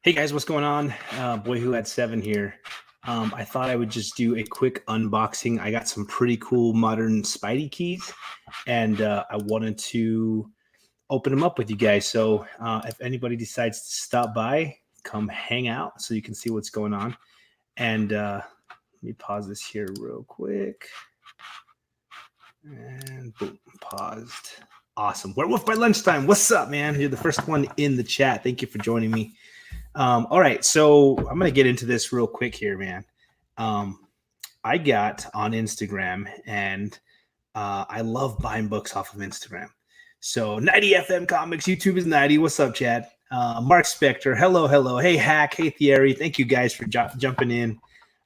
Hey guys, what's going on? Boy Who Had Seven here. I thought I would just do a quick unboxing. I got some pretty cool modern Spidey keys, and I wanted to open them up with you guys. So if anybody decides to stop by, come hang out so you can see what's going on. And let me pause this here real quick. And boom, paused. Awesome. Werewolf by lunchtime. What's up, man? You're the first one in the chat. Thank you for joining me. All right, so I'm gonna get into this real quick here, man. I got on Instagram, and I love buying books off of Instagram. So 90 FM Comics, YouTube is 90. What's up, Chad? Mark Spector, hello. Hey, Hack, hey, Thierry. Thank you guys for jumping in.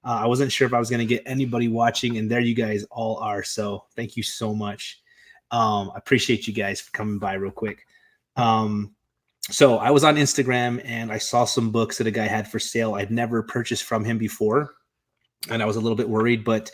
I wasn't sure if I was gonna get anybody watching, and there you guys all are. So thank you so much. I appreciate you guys for coming by real quick. So I was on Instagram and I saw some books that a guy had for sale. I'd never purchased from him before, and I was a little bit worried, but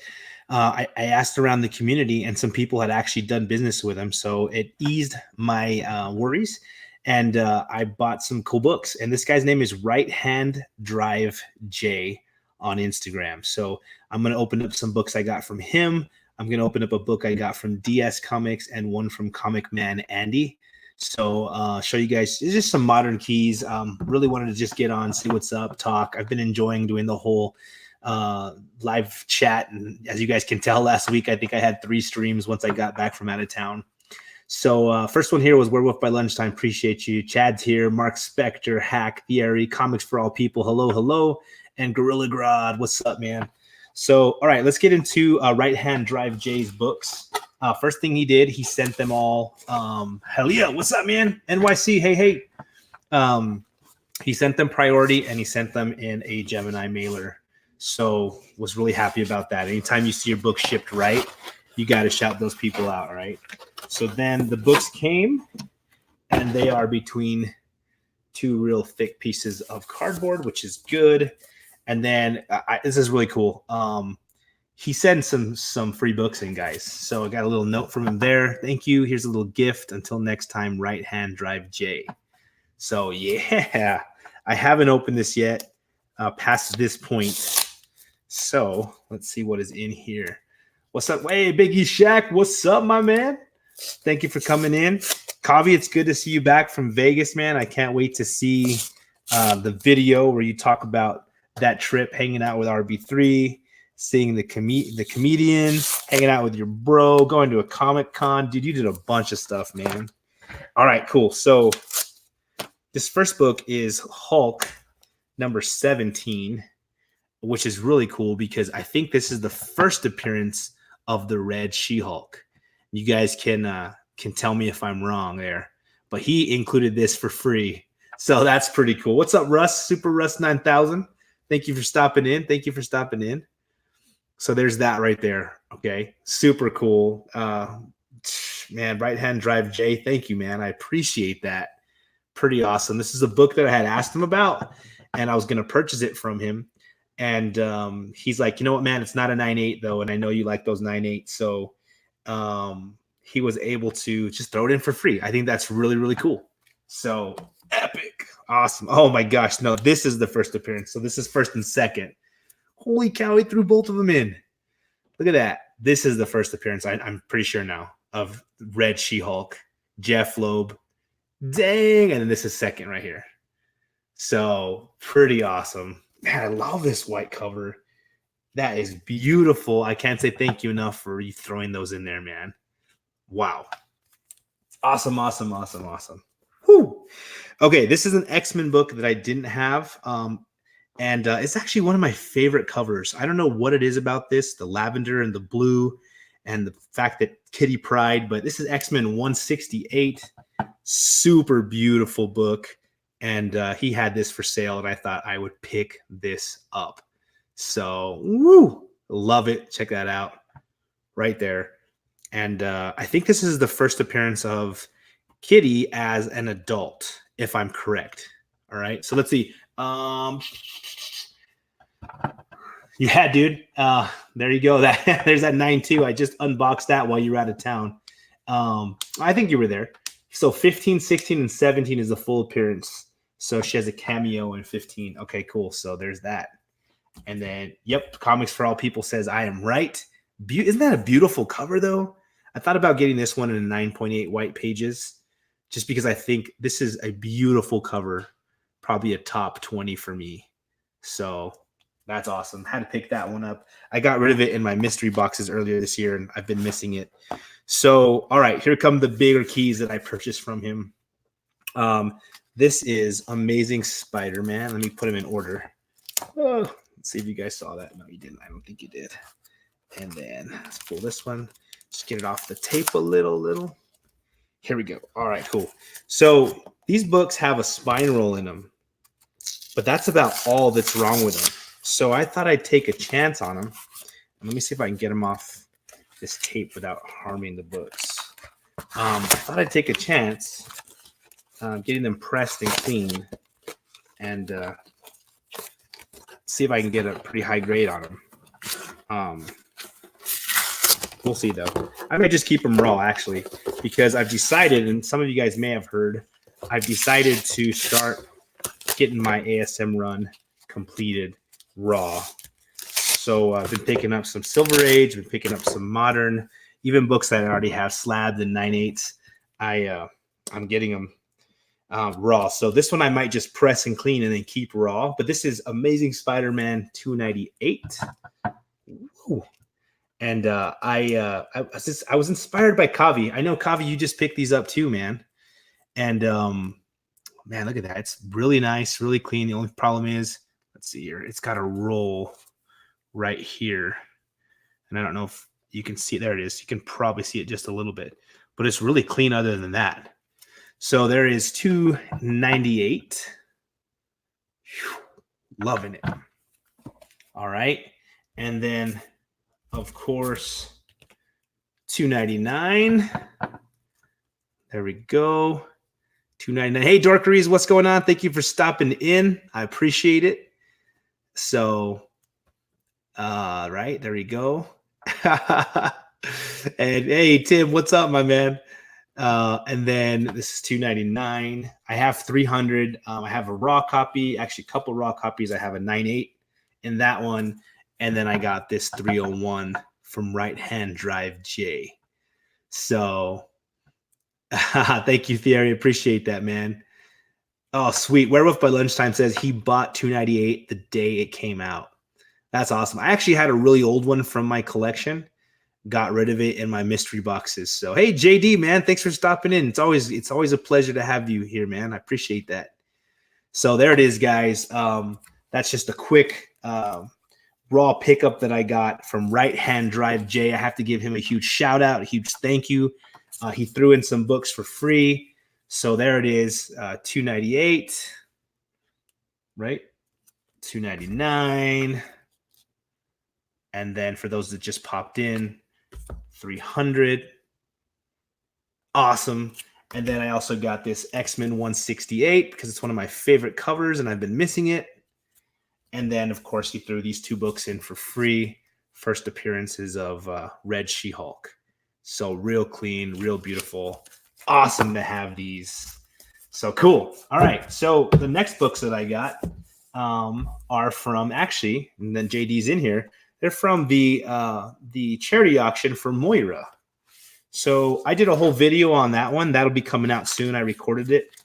I asked around the community, and some people had actually done business with him. So it eased my worries, and I bought some cool books. And this guy's name is Right Hand Drive J on Instagram. So I'm going to open up some books I got from him. I'm going to open up a book I got from DS Comics and one from Comic Man Andy. So show you guys just some modern keys. Really wanted to just get on, see what's up, talk. I've been enjoying doing the whole live chat. And as you guys can tell, last week, I think I had 3 streams once I got back from out of town. So first one here was Werewolf by Lunchtime. Appreciate you. Chad's here. Mark Spector, Hack, Thierry, Comics for All People. Hello. And Gorilla Grodd. What's up, man? So, all right, let's get into Right Hand Drive J's books. First thing he did, he sent them all. Hell yeah, what's up, man? NYC, hey. He sent them priority, and he sent them in a Gemini mailer. So was really happy about that. Anytime you see your book shipped right, you got to shout those people out, right? So then the books came, and they are between 2 real thick pieces of cardboard, which is good. And then this is really cool. He sent some free books in, guys. So I got a little note from him there. Thank you. Here's a little gift. Until next time, Right Hand Drive J. So yeah, I haven't opened this yet past this point. So let's see what is in here. What's up? Hey, Biggie Shaq. What's up, my man? Thank you for coming in. Kavi, it's good to see you back from Vegas, man. I can't wait to see the video where you talk about that trip, hanging out with RB3. Seeing the comedian, hanging out with your bro, going to a Comic-Con. Dude, you did a bunch of stuff, man. All right, cool. So this first book is Hulk number 17, which is really cool because I think this is the first appearance of the Red She-Hulk. You guys can tell me if I'm wrong there, but he included this for free. So that's pretty cool. What's up, Russ? Super Russ 9000. Thank you for stopping in. So there's that right there. Okay. Super cool. Man, Right Hand Drive J. Thank you, man. I appreciate that. Pretty awesome. This is a book that I had asked him about, and I was going to purchase it from him. And he's like, you know what, man, it's not a 9.8 though. And I know you like those 9.8. So he was able to just throw it in for free. I think that's really, really cool. So epic. Awesome. Oh my gosh. No, this is the first appearance. So this is first and second. Holy cow, he threw both of them in. Look at that. This is the first appearance, I'm pretty sure now, of Red She-Hulk, Jeff Loeb. Dang. And then this is second right here. So pretty awesome. Man, I love this white cover. That is beautiful. I can't say thank you enough for you throwing those in there, man. Wow. Awesome. Whew. Okay, this is an X-Men book that I didn't have. And it's actually one of my favorite covers. I don't know what it is about this, the lavender and the blue and the fact that Kitty Pryde, but this is X-Men 168. Super beautiful book. And he had this for sale, and I thought I would pick this up. So, woo, love it. Check that out right there. And I think this is the first appearance of Kitty as an adult, if I'm correct. All right, so let's see. Yeah, dude. There you go. There's that 9.2. I just unboxed that while you were out of town. I think you were there. So 15, 16, and 17 is the full appearance. So she has a cameo in 15. Okay, cool. So there's that. And then, yep, Comics for All People says I am right. Isn't that a beautiful cover, though? I thought about getting this one in 9.8 white pages just because I think this is a beautiful cover, probably a top 20 for me. So that's awesome. Had to pick that one up. I got rid of it in my mystery boxes earlier this year, and I've been missing it. So, all right, here come the bigger keys that I purchased from him. This is Amazing Spider-Man. Let me put him in order. Oh, let's see if you guys saw that. No, you didn't. I don't think you did. And then let's pull this one. Just get it off the tape a little. Here we go. All right, cool. So these books have a spine roll in them, but that's about all that's wrong with them. So I thought I'd take a chance on them. And let me see if I can get them off this tape without harming the books. I thought I'd take a chance getting them pressed and clean and see if I can get a pretty high grade on them. We'll see, though. I may just keep them raw, actually, because I've decided, and some of you guys may have heard, I've decided to start getting my ASM run completed raw. So I've been picking up some Silver Age, been picking up some modern, even books that I already have slabbed in 9/8. I'm getting them raw. So this one I might just press and clean and then keep raw. But this is Amazing Spider-Man 298. Ooh. And I was inspired by Kavi. I know, Kavi, you just picked these up too, man. And man, look at that. It's really nice, really clean. The only problem is, let's see here. It's got a roll right here. And I don't know if you can see it. There it is. You can probably see it just a little bit. But it's really clean other than that. So there is 298. Whew, loving it. All right. And then, of course, 299. There we go. 299. Hey, Dorkeries, what's going on? Thank you for stopping in. I appreciate it. So, right, there we go. And hey, Tim, what's up, my man? And then this is 299. I have 300. I have a raw copy, actually a couple raw copies. I have a 9/8 in that one. And then I got this 301 from Right Hand Drive J. So thank you, Thierry. Appreciate that, man. Oh, sweet. Werewolf by Lunchtime says he bought 298 the day it came out. That's awesome. I actually had a really old one from my collection. Got rid of it in my mystery boxes. So, hey, JD, man, thanks for stopping in. It's always a pleasure to have you here, man. I appreciate that. So there it is, guys. That's just a quick raw pickup that I got from Right Hand Drive J. I have to give him a huge shout out, a huge thank you. He threw in some books for free. So there it is, 298, right? 299. And then for those that just popped in, 300. Awesome. And then I also got this X-Men 168 because it's one of my favorite covers and I've been missing it. And then, of course, he threw these two books in for free. First appearances of Red She-Hulk. So real clean, real beautiful. Awesome to have these. So cool. All right. So the next books that I got are from, actually, and then JD's in here, they're from the charity auction for Moira. So I did a whole video on that one. That'll be coming out soon. I recorded it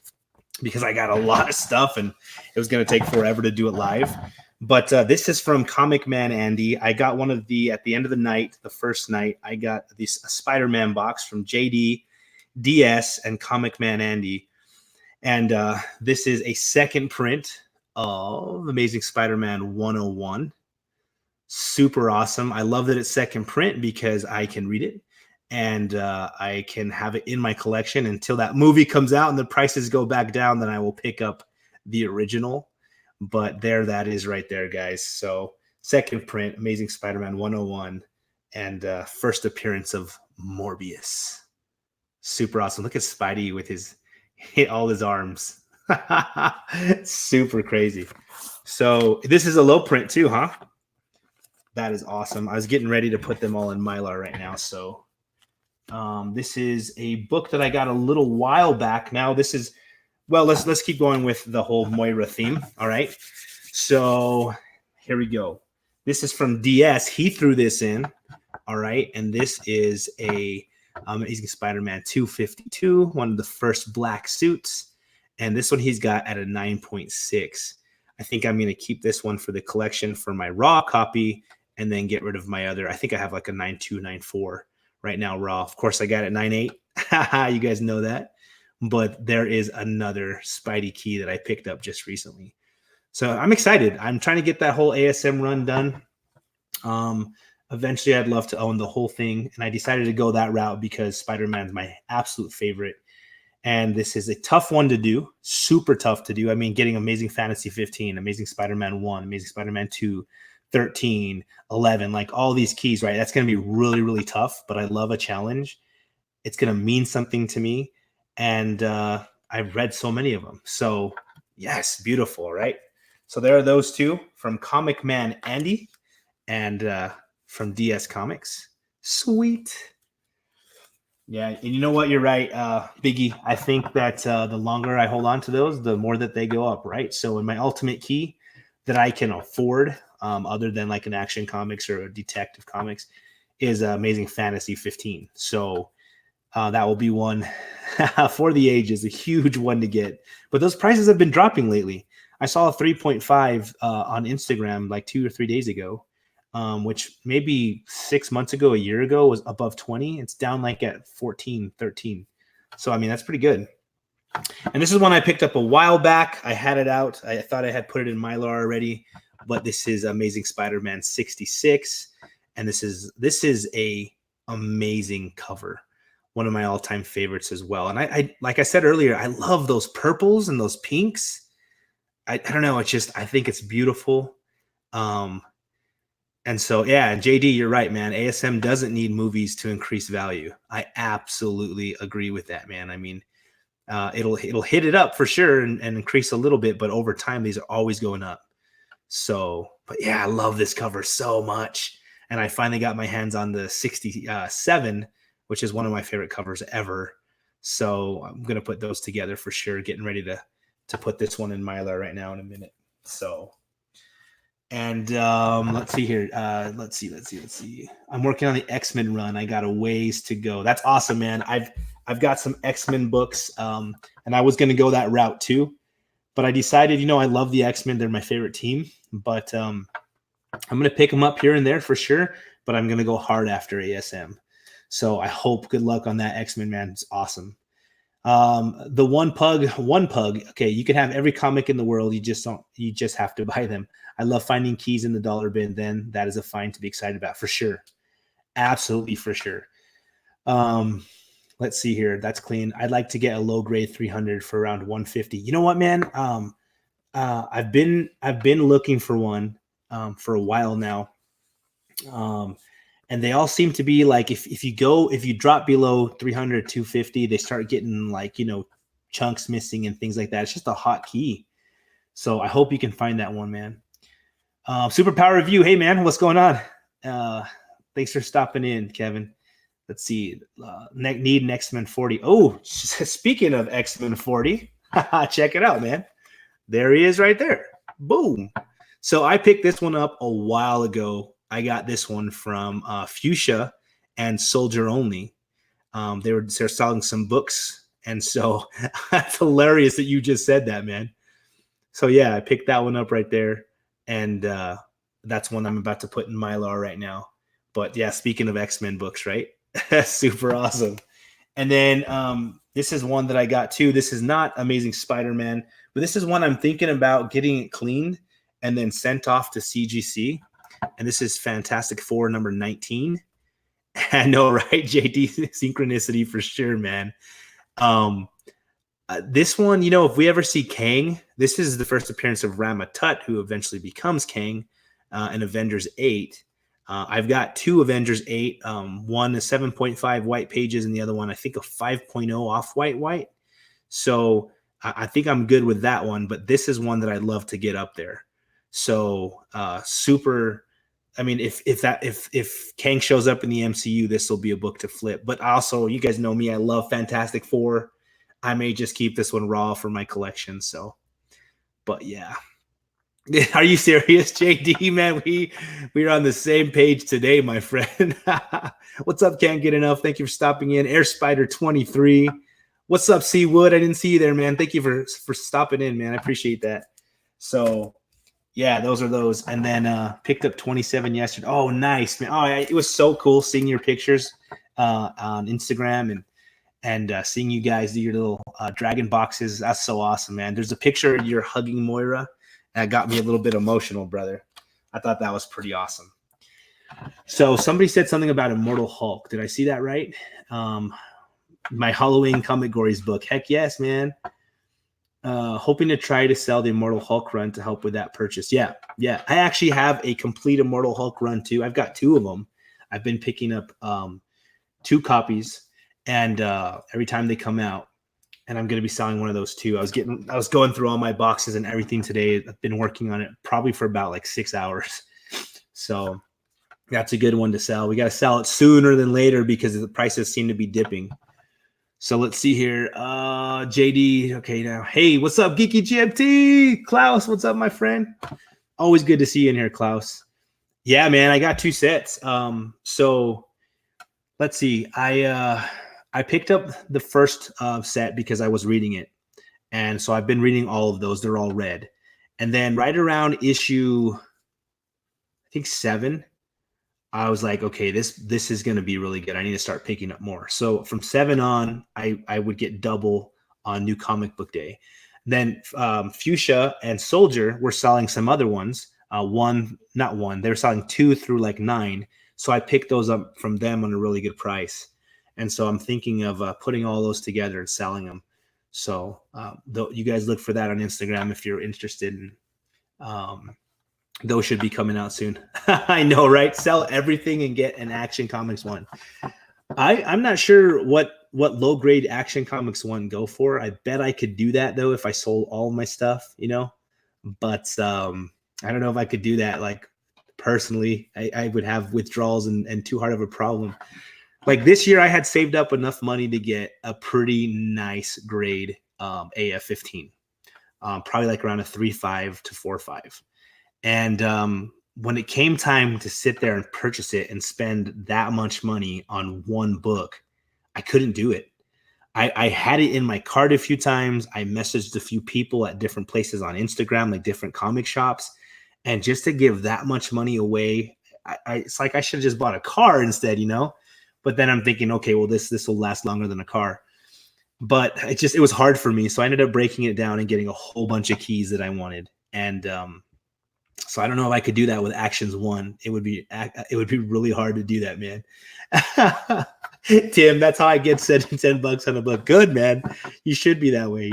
because I got a lot of stuff and it was going to take forever to do it live. But this is from Comic Man Andy. I got one of at the end of the night, the first night, I got this Spider-Man box from JD, DS, and Comic Man Andy. And this is a second print of Amazing Spider-Man 101. Super awesome. I love that it's second print because I can read it and I can have it in my collection until that movie comes out and the prices go back down. Then I will pick up the original. But there that is right there, guys. So second print, Amazing Spider-Man 101, and first appearance of Morbius. Super awesome. Look at Spidey with all his arms. Super crazy. So this is a low print too, huh? That is awesome. I was getting ready to put them all in Mylar right now. So this is a book that I got a little while back. Now this is Well, let's keep going with the whole Moira theme. All right. So here we go. This is from DS. He threw this in. All right. And this is a Amazing Spider-Man 252, one of the first black suits. And this one he's got at a 9.6. I think I'm going to keep this one for the collection for my raw copy and then get rid of my other. I think I have like a 9.2, 9.4 right now raw. Of course, I got it 9.8. You guys know that. But there is another Spidey key that I picked up just recently. So I'm excited. I'm trying to get that whole ASM run done. Eventually, I'd love to own the whole thing. And I decided to go that route because Spider-Man is my absolute favorite. And this is a tough one to do, super tough to do. I mean, getting Amazing Fantasy 15, Amazing Spider-Man 1, Amazing Spider-Man 2, 13, 11, like all these keys, right? That's going to be really, really tough, but I love a challenge. It's going to mean something to me. And I've read so many of them. So, yes, beautiful, right? So there are those two from Comic Man Andy and from DS Comics. Sweet. Yeah, and you know what? You're right, Biggie. I think that the longer I hold on to those, the more that they go up, right? So in my ultimate key that I can afford, other than like an Action Comics or a Detective Comics, is Amazing Fantasy 15. So that will be one for the ages, a huge one to get. But those prices have been dropping lately. I saw a 3.5 on Instagram like 2 or 3 days ago. Which maybe 6 months ago, a year ago, was above 20. It's down like at 14, 13. So, I mean, that's pretty good. And this is one I picked up a while back. I had it out. I thought I had put it in Mylar already, but this is Amazing Spider-Man 66. And this is a amazing cover. One of my all-time favorites as well. And I like I said earlier, I love those purples and those pinks. I don't know. It's just, I think it's beautiful. And so, yeah, JD, you're right, man. ASM doesn't need movies to increase value. I absolutely agree with that, man. I mean, it'll hit it up for sure and increase a little bit, but over time, these are always going up. So, but yeah, I love this cover so much. And I finally got my hands on the 67, which is one of my favorite covers ever. So I'm going to put those together for sure, getting ready to put this one in Mylar right now in a minute. So, and let's see here. Let's see. I'm working on the X-Men run. I got a ways to go. That's awesome, man. I've got some X-Men books, and I was going to go that route too, but I decided, I love the X-Men. They're my favorite team, but I'm going to pick them up here and there for sure, but I'm going to go hard after ASM. So I hope good luck on that, X-Men, man. It's awesome. The one pug. Okay, you can have every comic in the world. You just have to buy them. I love finding keys in the dollar bin. Then that is a find to be excited about for sure. Absolutely for sure. Let's see here. That's clean. I'd like to get a low grade 300 for around 150. You know what, man? I've been looking for one for a while now. And they all seem to be like, if you drop below 300, 250, they start getting like, chunks missing and things like that. It's just a hot key. So I hope you can find that one, man. Superpower Review. Hey, man, what's going on? Thanks for stopping in, Kevin. Let's see. Need an X-Men 40. Oh, speaking of X-Men 40, check it out, man. There he is right there. Boom. So I picked this one up a while ago. I got this one from Fuchsia and Soldier Only. They're selling some books. And so that's hilarious that you just said that, man. So yeah, I picked that one up right there. And that's one I'm about to put in Mylar right now. But yeah, speaking of X-Men books, right? Super awesome. And then this is one that I got too. This is not Amazing Spider-Man, but this is one I'm thinking about getting it cleaned and then sent off to CGC. And this is Fantastic Four number 19. I know, right? JD synchronicity for sure, man. This one, if we ever see Kang, this is the first appearance of Ramatut, who eventually becomes Kang in Avengers 8. I've got two Avengers 8. One is 7.5 white pages, and the other one, I think, a 5.0 off-white. So I think I'm good with that one, but this is one that I'd love to get up there. So super. I mean, if Kang shows up in the MCU, this will be a book to flip. But also, you guys know me, I love Fantastic Four. I may just keep this one raw for my collection. So, but yeah. Are you serious, JD? Man, we're on the same page today, my friend. What's up? Can't get enough. Thank you for stopping in. Air Spider 23. What's up, Seawood? I didn't see you there, man. Thank you for stopping in, man. I appreciate that. So yeah, those are those. And then picked up 27 yesterday. Oh, nice, man. Oh, it was so cool seeing your pictures on Instagram and seeing you guys do your little dragon boxes. That's so awesome, man. There's a picture of you're hugging Moira. That got me a little bit emotional, brother. I thought that was pretty awesome. So somebody said something about Immortal Hulk. Did I see that right? My Halloween Comic Gories book. Heck yes, man. Hoping to try to sell the Immortal Hulk run to help with that purchase. Yeah. I actually have a complete Immortal Hulk run too. I've got 2 of them. I've been picking up 2 copies, and every time they come out, and I'm going to be selling one of those too. I was going through all my boxes and everything today. I've been working on it probably for about like 6 hours. So that's a good one to sell. We got to sell it sooner than later because the prices seem to be dipping. So let's see here. JD. Okay, now. Hey, what's up, Geeky GMT? Klaus, what's up, my friend? Always good to see you in here, Klaus. Yeah, man, I got 2 sets. So let's see. I picked up the first set because I was reading it. And so I've been reading all of those. They're all read. And then right around issue, I think 7, I was like, okay, this is going to be really good. I need to start picking up more. So from 7 on, I would get double on New Comic Book Day. Then Fuchsia and Soldier were selling some other ones. They were selling 2 through like 9. So I picked those up from them on a really good price. And so I'm thinking of putting all those together and selling them. So you guys look for that on Instagram if you're interested. Those should be coming out soon. I know, right? Sell everything and get an Action Comics 1. I'm not sure what low grade Action Comics 1 go for. I bet I could do that though if I sold all my stuff, But I don't know if I could do that. Like personally, I would have withdrawals and too hard of a problem. Like this year, I had saved up enough money to get a pretty nice grade AF-15, probably like around a 3.5 to 4.5. And when it came time to sit there and purchase it and spend that much money on one book, I couldn't do it. I had it in my cart a few times. I messaged a few people at different places on Instagram, like different comic shops. And just to give that much money away, it's like I should have just bought a car instead, But then I'm thinking, okay, well, this will last longer than a car. But it was hard for me. So I ended up breaking it down and getting a whole bunch of keys that I wanted. And so I don't know if I could do that with Actions 1. It would be really hard to do that, man. Tim, that's how I get $10 on a book. Good, man. You should be that way,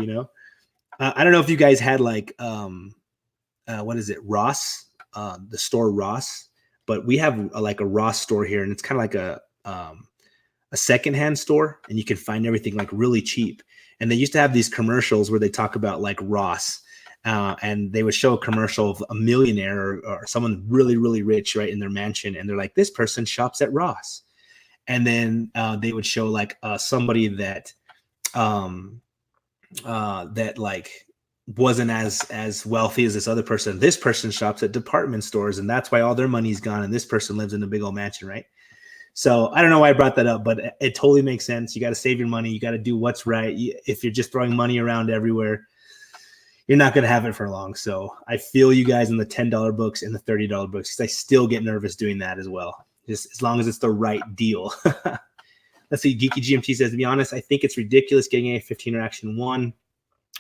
I don't know if you guys had like what is it, Ross, the store Ross, but we have like a Ross store here, and it's kind of like a secondhand store, and you can find everything like really cheap. And they used to have these commercials where they talk about like Ross, and they would show a commercial of a millionaire or someone really, really rich, right, in their mansion, and they're like, this person shops at Ross. And then they would show like somebody that that like wasn't as wealthy as this other person. This person shops at department stores, and that's why all their money's gone, and this person lives in a big old mansion, right? So I don't know why I brought that up, but it totally makes sense. You got to save your money. You got to do what's right. If you're just throwing money around everywhere, you're not going to have it for long. So I feel you guys in the $10 books and the $30 books, because I still get nervous doing that as well, just as long as it's the right deal. Let's see. Geeky GMT says, to be honest, I think it's ridiculous getting a 15 or Action 1.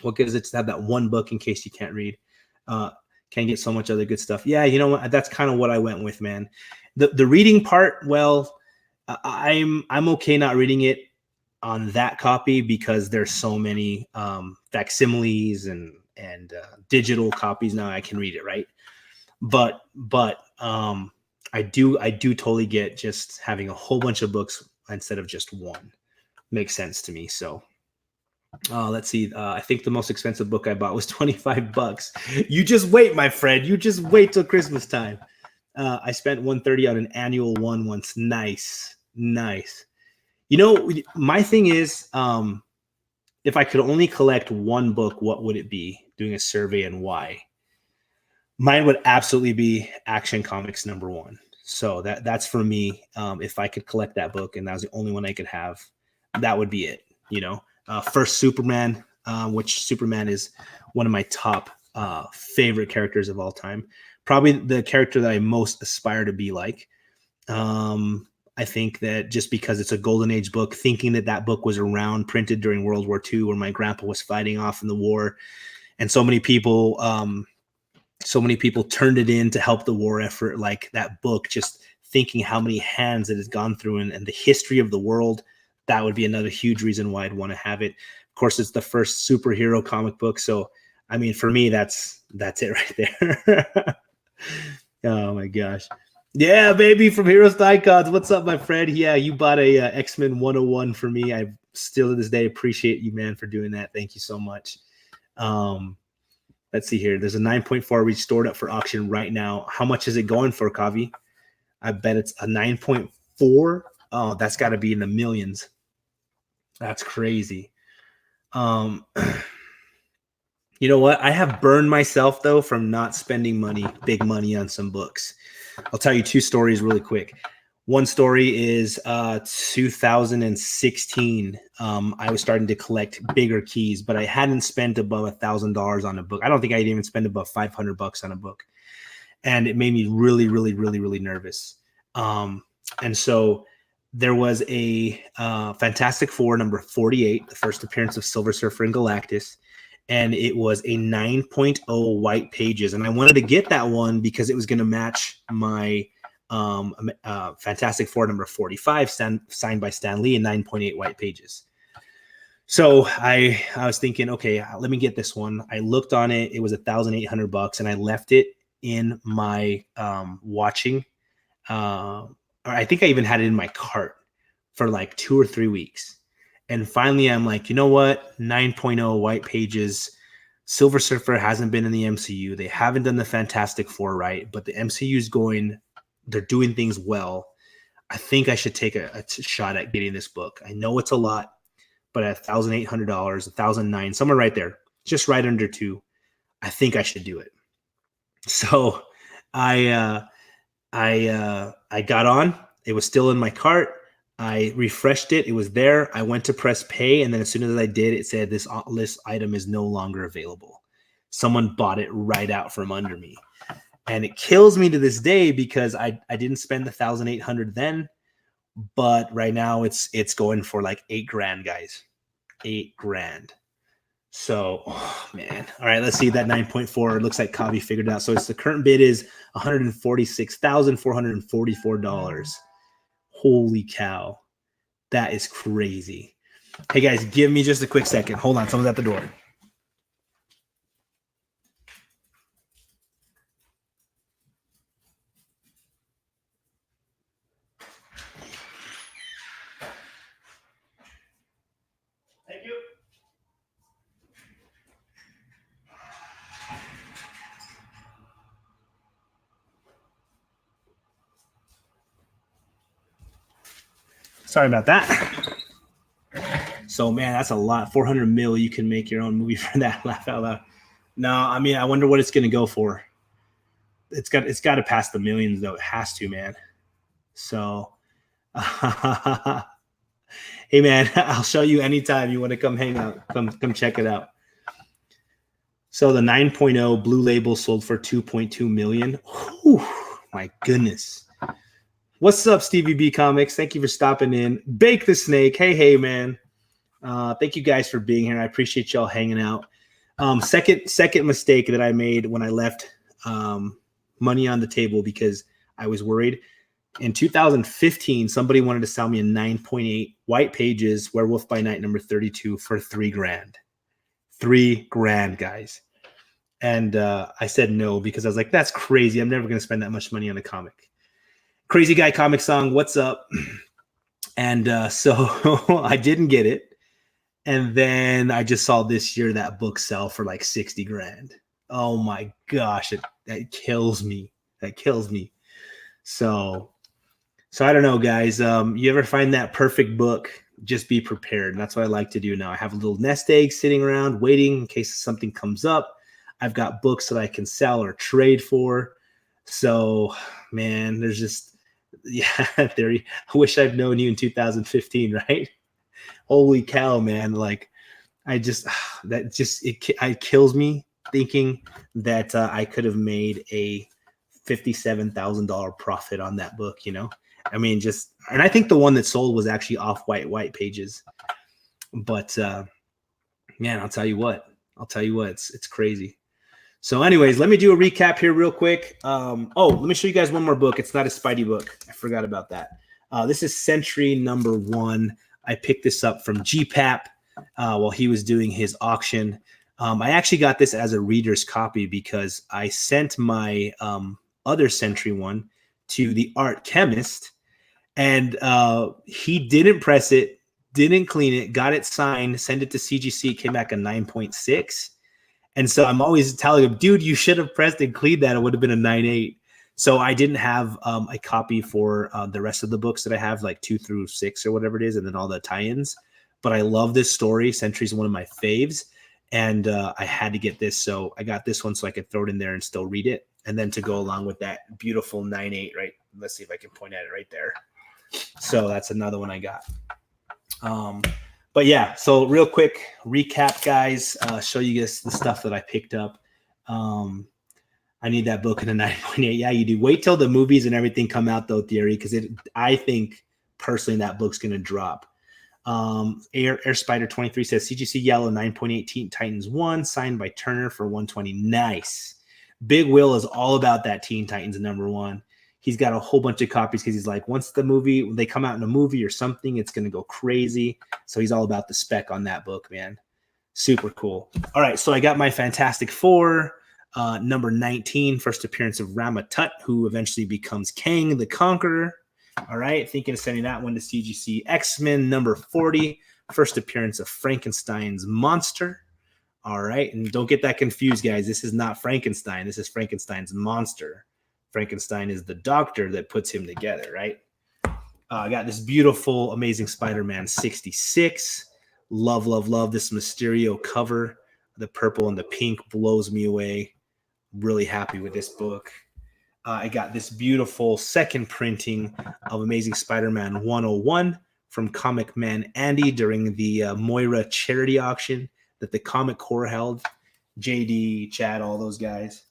What good is it to have that one book in case you can't read? Can get so much other good stuff. Yeah, you know what? That's kind of what I went with, man. The reading part, well, I'm okay not reading it on that copy because there's so many facsimiles and digital copies now I can read it, right? But I do totally get just having a whole bunch of books instead of just one. Makes sense to me. So let's see. I think the most expensive book I bought was $25. You just wait, my friend. You just wait till Christmas time. I spent $130 on an annual one once. Nice. You know, my thing is, if I could only collect one book, what would it be? Doing a survey and why? Mine would absolutely be Action Comics #1. So that's for me. If I could collect that book and that was the only one I could have, that would be it. You know, first Superman, which Superman is one of my top favorite characters of all time. Probably the character that I most aspire to be like. I think that just because it's a golden age book, thinking that that book was around, printed during World War II, where my grandpa was fighting off in the war, and so many people turned it in to help the war effort. Like that book, just thinking how many hands it has gone through and the history of the world, that would be another huge reason why I'd want to have it. Of course, it's the first superhero comic book. So, I mean, for me, that's it right there. Oh my gosh. Yeah, baby, from Heroes to Icons. What's up, my friend? Yeah, you bought a X-Men 101 for me. I still to this day appreciate you, man, for doing that. Thank you so much. Let's see here. There's a 9.4 restored up for auction right now. How much is it going for, Kavi? I bet it's a 9.4. Oh, that's got to be in the millions. That's crazy. You know what? I have burned myself, though, from not spending big money on some books. I'll tell you 2 stories really quick. One story is 2016. I was starting to collect bigger keys, but I hadn't spent above $1,000 on a book. I don't think I'd even spend above $500 on a book. And it made me really, really, really, really nervous. And so there was a Fantastic Four #48, the first appearance of Silver Surfer and Galactus. And it was a 9.0 white pages. And I wanted to get that one because it was going to match my Fantastic Four #45 signed by Stan Lee in 9.8 white pages. So I was thinking, okay, let me get this one. I looked on it. It was $1,800 and I left it in my watching. Or I think I even had it in my cart for like 2 or 3 weeks. And finally, I'm like, you know what? 9.0 white pages. Silver Surfer hasn't been in the MCU. They haven't done the Fantastic Four right, but the MCU is they're doing things well. I think I should take a shot at getting this book. I know it's a lot, but at $1,800, $1,009, somewhere right there, just right under 2, I think I should do it. So I got on. It was still in my cart. I refreshed it. It was there. I went to press pay. And then as soon as I did, it said this list item is no longer available. Someone bought it right out from under me. And it kills me to this day because I didn't spend the $1,800 then, but right now it's going for like $8,000, guys. $8,000. So, oh, man. All right, let's see that 9.4. It looks like Kavi figured it out. So it's the current bid is $146,444. Holy cow. That is crazy. Hey, guys, give me just a quick second. Hold on. Someone's at the door. Thank you. Sorry about that. So, man, that's a lot. 400 mil, you can make your own movie for that. Laugh out loud. No, I mean, I wonder what it's going to go for. It's got to pass the millions, though. It has to, man. So, hey, man, I'll show you anytime you want to come hang out. Come check it out. So the 9.0 Blue Label sold for 2.2 million. Whew, my goodness. What's up, Stevie B Comics? Thank you for stopping in. Bake the Snake. Hey, man. Thank you guys for being here. I appreciate y'all hanging out. Second mistake that I made when I left money on the table because I was worried. In 2015, somebody wanted to sell me a 9.8 white pages Werewolf by Night #32 for $3,000. $3,000, guys. And I said no because I was like, that's crazy. I'm never going to spend that much money on a comic. Crazy Guy Comic Song, what's up? And so I didn't get it. And then I just saw this year that book sell for like $60,000. Oh my gosh, that kills me. That kills me. So I don't know, guys. You ever find that perfect book just be prepared. And that's what I like to do now. I have a little nest egg sitting around waiting in case something comes up. I've got books that I can sell or trade for. So, man, there's just, yeah, theory. I wish I've known you in 2015, right? Holy cow, man. Like, I just, it kills me thinking that I could have made a $57,000 profit on that book, you know? I mean, and I think the one that sold was actually Off-White pages. But man, I'll tell you what, it's crazy. So anyways, let me do a recap here real quick. Let me show you guys one more book. It's not a Spidey book. I forgot about that. This is Century #1. I picked this up from GPAP while he was doing his auction. I actually got this as a reader's copy because I sent my other Century one to the art chemist, and he didn't press it, didn't clean it, got it signed, sent it to CGC, it came back a 9.6. And so I'm always telling him, dude, you should have pressed and cleaned that. It would have been a 9.8. So I didn't have a copy for the rest of the books that I have, like 2 through 6 or whatever it is, and then all the tie-ins. But I love this story. Century's one of my faves. And I had to get this. So I got this one so I could throw it in there and still read it. And then to go along with that beautiful 9.8, right? Let's see if I can point at it right there. So that's another one I got. But yeah, so real quick recap, guys. Show you guys the stuff that I picked up. I need that book in a 9.8. Yeah, you do. Wait till the movies and everything come out, though, Theory, because I think personally that book's going to drop. Air Spider 23 says CGC Yellow 9.8 Teen Titans 1, signed by Turner for 120. Nice. Big Will is all about that Teen Titans #1. He's got a whole bunch of copies because he's like, once they come out in a movie or something, it's going to go crazy. So he's all about the spec on that book, man. Super cool. All right, so I got my Fantastic Four, number 19, first appearance of Rama Tut, who eventually becomes Kang the Conqueror. All right, thinking of sending that one to CGC. X-Men number 40, first appearance of Frankenstein's monster. All right, and don't get that confused, guys. This is not Frankenstein. This is Frankenstein's monster. Frankenstein is the doctor that puts him together, right? I got this beautiful, amazing Spider-Man 66. Love, love, love this Mysterio cover. The purple and the pink blows me away. Really happy with this book. I got this beautiful second printing of Amazing Spider-Man 101 from Comic Man Andy during the Moira charity auction that the Comic Corps held. JD, Chad, all those guys.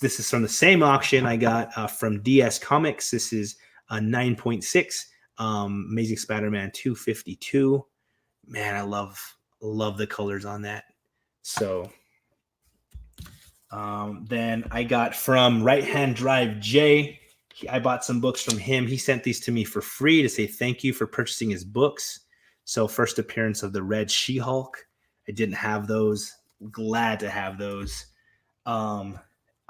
This is from the same auction I got from DS Comics. This is a 9.6 Amazing Spider-Man 252. Man, I love the colors on that. So then I got from Right Hand Drive J. I bought some books from him. He sent these to me for free to say thank you for purchasing his books. So first appearance of the Red She-Hulk. I didn't have those. Glad to have those.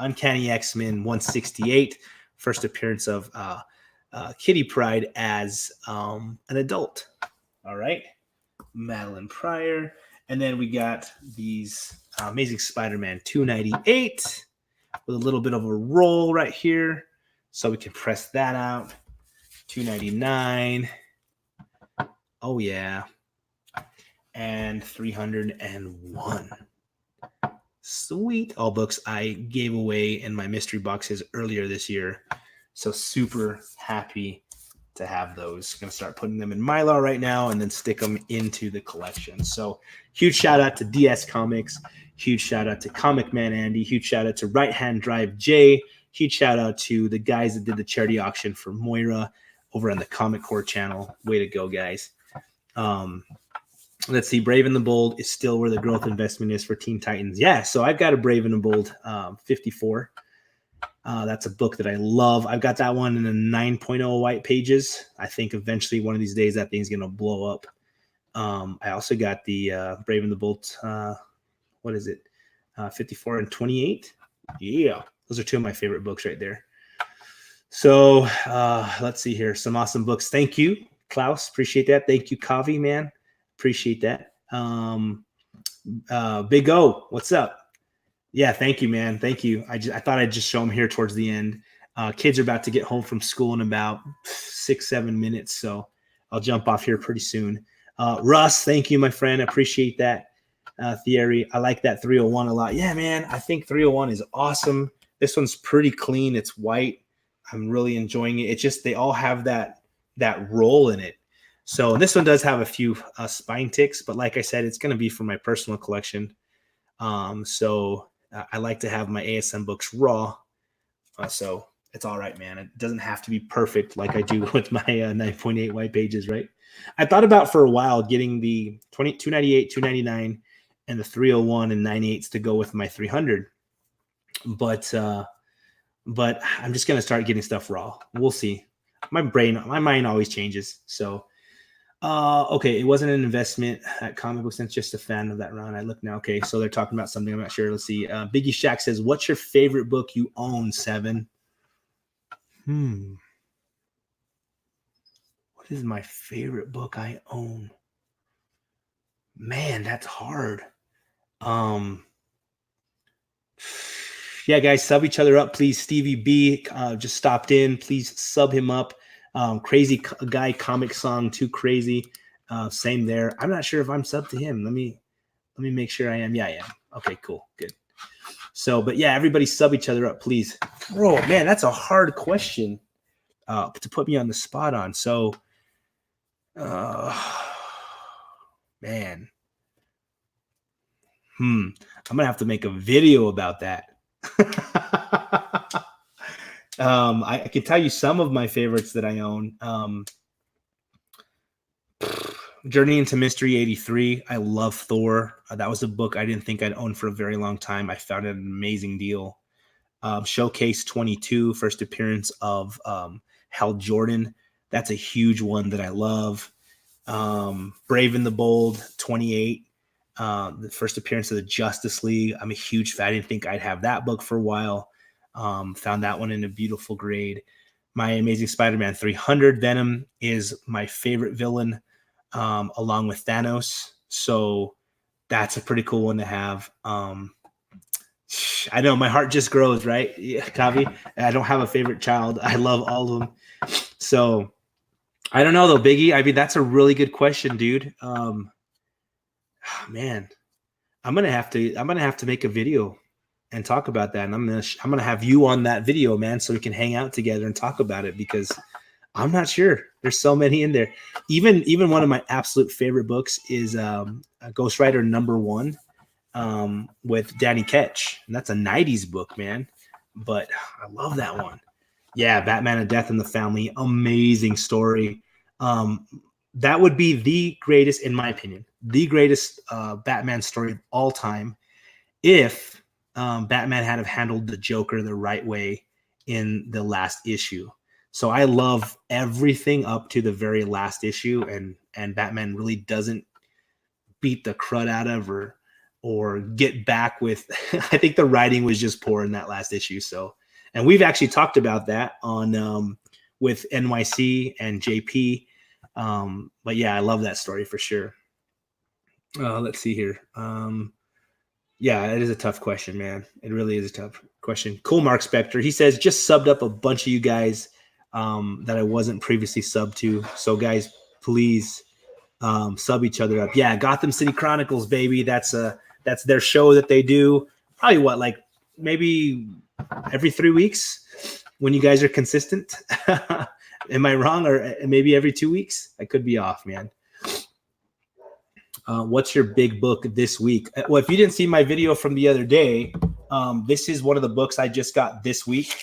Uncanny X-Men 168, first appearance of Kitty Pryde as an adult. All right, Madeline Pryor. And then we got these Amazing Spider-Man 298 with a little bit of a roll right here. So we can press that out. 299. Oh, yeah. And 301. Sweet. All books I gave away in my mystery boxes earlier this year. So super happy to have those. Going to start putting them in Mylar right now and then stick them into the collection. So huge shout out to DS Comics. Huge shout out to Comic Man Andy. Huge shout out to Right Hand Drive J. Huge shout out to the guys that did the charity auction for Moira over on the Comic Corps channel. Way to go, guys. Let's see. Brave and the Bold is still where the growth investment is for Teen Titans. Yeah, so I've got a Brave and the Bold 54. That's a book that I love. I've got that one in a 9.0 white pages. I think eventually one of these days that thing's going to blow up. I also got the Brave and the Bold, what is it? 54 and 28. Yeah, those are two of my favorite books right there. So let's see here. Some awesome books. Thank you, Klaus. Appreciate that. Thank you, Kavi, man. Appreciate that. Big O, what's up? Yeah, thank you, man. Thank you. I thought I'd just show them here towards the end. Kids are about to get home from school in about 6-7 minutes, so I'll jump off here pretty soon. Russ, thank you, my friend. I appreciate that theory. I like that 301 a lot. Yeah, man, I think 301 is awesome. This one's pretty clean. It's white. I'm really enjoying it. It's just they all have that roll in it. So this one does have a few spine ticks, but like I said, it's going to be for my personal collection. So I like to have my ASM books raw. So it's all right, man. It doesn't have to be perfect like I do with my 9.8 white pages, right? I thought about for a while getting the 298, 299, and the 301 and 98s to go with my 300. But I'm just going to start getting stuff raw. We'll see. My mind always changes. So, okay, it wasn't an investment at Comic Book Sense, just a fan of that run. I look now. Okay, so they're talking about something I'm not sure. Let's see. Biggie Shack says, "What's your favorite book you own, Seven?" What is my favorite book I own? Man, that's hard. Yeah, guys, sub each other up, please. Stevie B just stopped in. Please sub him up. Crazy guy comic song, too crazy. Same there. I'm not sure if I'm subbed to him. Let me make sure I am. Yeah, I am. Okay, cool, good. So, but yeah, everybody sub each other up, please. Bro, man, that's a hard question to put me on the spot on. So, man, I'm gonna have to make a video about that. I can tell you some of my favorites that I own. Journey into Mystery 83. I love Thor. That was a book I didn't think I'd own for a very long time. I found it an amazing deal. Showcase 22, first appearance of Hal Jordan. That's a huge one that I love. Brave and the Bold 28, the first appearance of the Justice League. I'm a huge fan. I didn't think I'd have that book for a while. Found that one in a beautiful grade. My Amazing Spider-Man 300. Venom is my favorite villain, along with Thanos. So that's a pretty cool one to have. I know my heart just grows, right? Yeah, Kavi. I don't have a favorite child. I love all of them. So I don't know though, Biggie. I mean, that's a really good question, dude. Man, I'm gonna have to make a video and talk about that, and I'm gonna have you on that video, man, so we can hang out together and talk about it because I'm not sure. There's so many in there. Even one of my absolute favorite books is Ghost Rider #1 with Danny Ketch, and that's a '90s book, man. But I love that one. Yeah, Batman and Death in the Family, amazing story. That would be the greatest, in my opinion, the greatest Batman story of all time if Batman had have handled the Joker the right way in the last issue. So I love everything up to the very last issue, and Batman really doesn't beat the crud out of or get back with. I think the writing was just poor in that last issue. So, and we've actually talked about that on with NYC and JP. But yeah, I love that story for sure. Let's see here. Yeah, it is a tough question, man. It really is a tough question. Cool, Mark Spector. He says, just subbed up a bunch of you guys that I wasn't previously subbed to. So, guys, please sub each other up. Yeah, Gotham City Chronicles, baby. That's their show that they do. Probably what, like maybe every 3 weeks when you guys are consistent. Am I wrong? Or maybe every 2 weeks? I could be off, man. What's your big book this week? Well, if you didn't see my video from the other day, this is one of the books I just got this week.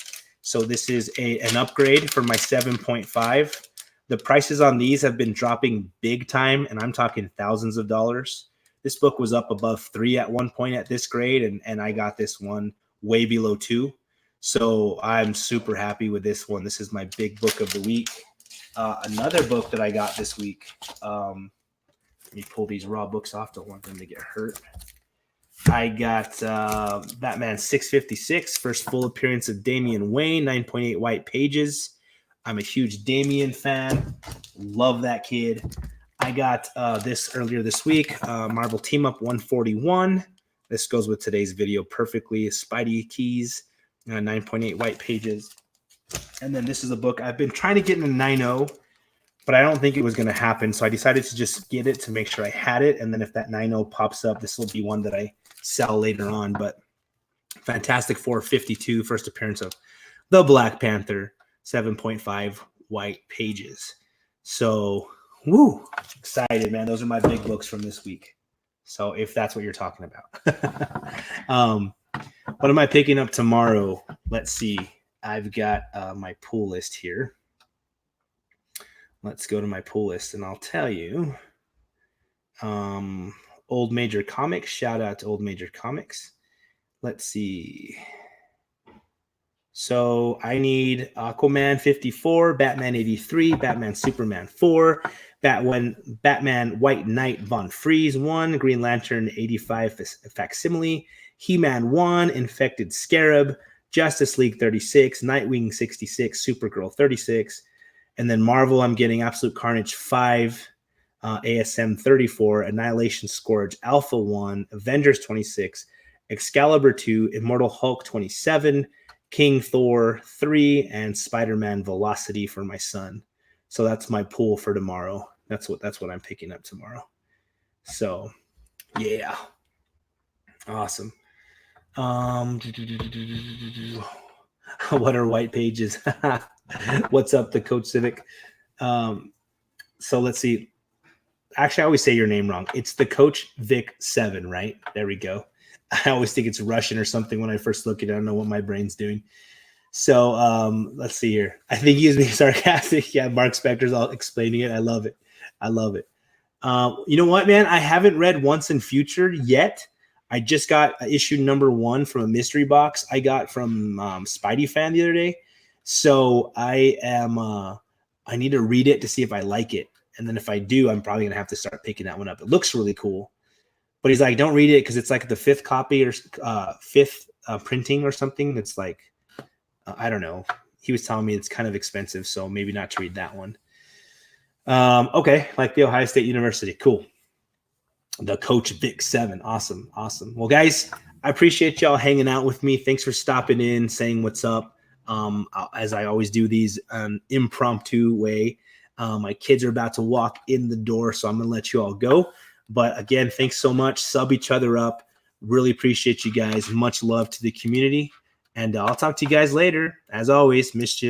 So this is an upgrade for my 7.5. The prices on these have been dropping big time, and I'm talking thousands of dollars. This book was up above 3 at one point at this grade, and I got this one way below 2. So I'm super happy with this one. This is my big book of the week. Another book that I got this week. Let me pull these raw books off. Don't want them to get hurt. I got Batman 656, first full appearance of Damian Wayne, 9.8 white pages. I'm a huge Damian fan. Love that kid. I got this earlier this week, Marvel Team Up 141. This goes with today's video perfectly. Spidey Keys, 9.8 white pages. And then this is a book I've been trying to get in a 9.0. but I don't think it was going to happen. So I decided to just get it to make sure I had it. And then if that 9.0 pops up, this will be one that I sell later on. But Fantastic Four 52, first appearance of the Black Panther, 7.5 white pages. So, woo, excited, man. Those are my big books from this week. So if that's what you're talking about. What am I picking up tomorrow? Let's see. I've got my pull list here. Let's go to my pull list, and I'll tell you. Old Major Comics. Shout out to Old Major Comics. Let's see. So I need Aquaman 54, Batman 83, Batman Superman 4, Batman White Knight Von Freeze 1, Green Lantern 85 Facsimile, He-Man 1, Infected Scarab, Justice League 36, Nightwing 66, Supergirl 36, and then Marvel, I'm getting Absolute Carnage 5, ASM 34, Annihilation Scourge Alpha 1, Avengers 26, Excalibur 2, Immortal Hulk 27, King Thor 3, and Spider-Man Velocity for my son. So that's my pool for tomorrow. That's what I'm picking up tomorrow. So yeah. Awesome. What are white pages? What's up, the Coach Civic? So let's see. Actually, I always say your name wrong. It's the Coach Vic 7, right? There we go. I always think it's Russian or something when I first look at it. I don't know what my brain's doing. So let's see here. I think he was being sarcastic. Yeah, Mark Spector's all explaining it. I love it. I love it. You know what, man? I haven't read Once and Future yet. I just got issue number 1 from a mystery box I got from Spidey Fan the other day. So I need to read it to see if I like it. And then if I do, I'm probably going to have to start picking that one up. It looks really cool. But he's like, don't read it because it's like the 5th copy or 5th printing or something. It's like, I don't know. He was telling me it's kind of expensive, so maybe not to read that one. Okay, like the Ohio State University. Cool. The Coach Vic 7. Awesome. Awesome. Well, guys, I appreciate y'all hanging out with me. Thanks for stopping in, saying what's up. As I always do these impromptu way. My kids are about to walk in the door, so I'm going to let you all go. But again, thanks so much. Sub each other up. Really appreciate you guys. Much love to the community. And I'll talk to you guys later. As always, mischief.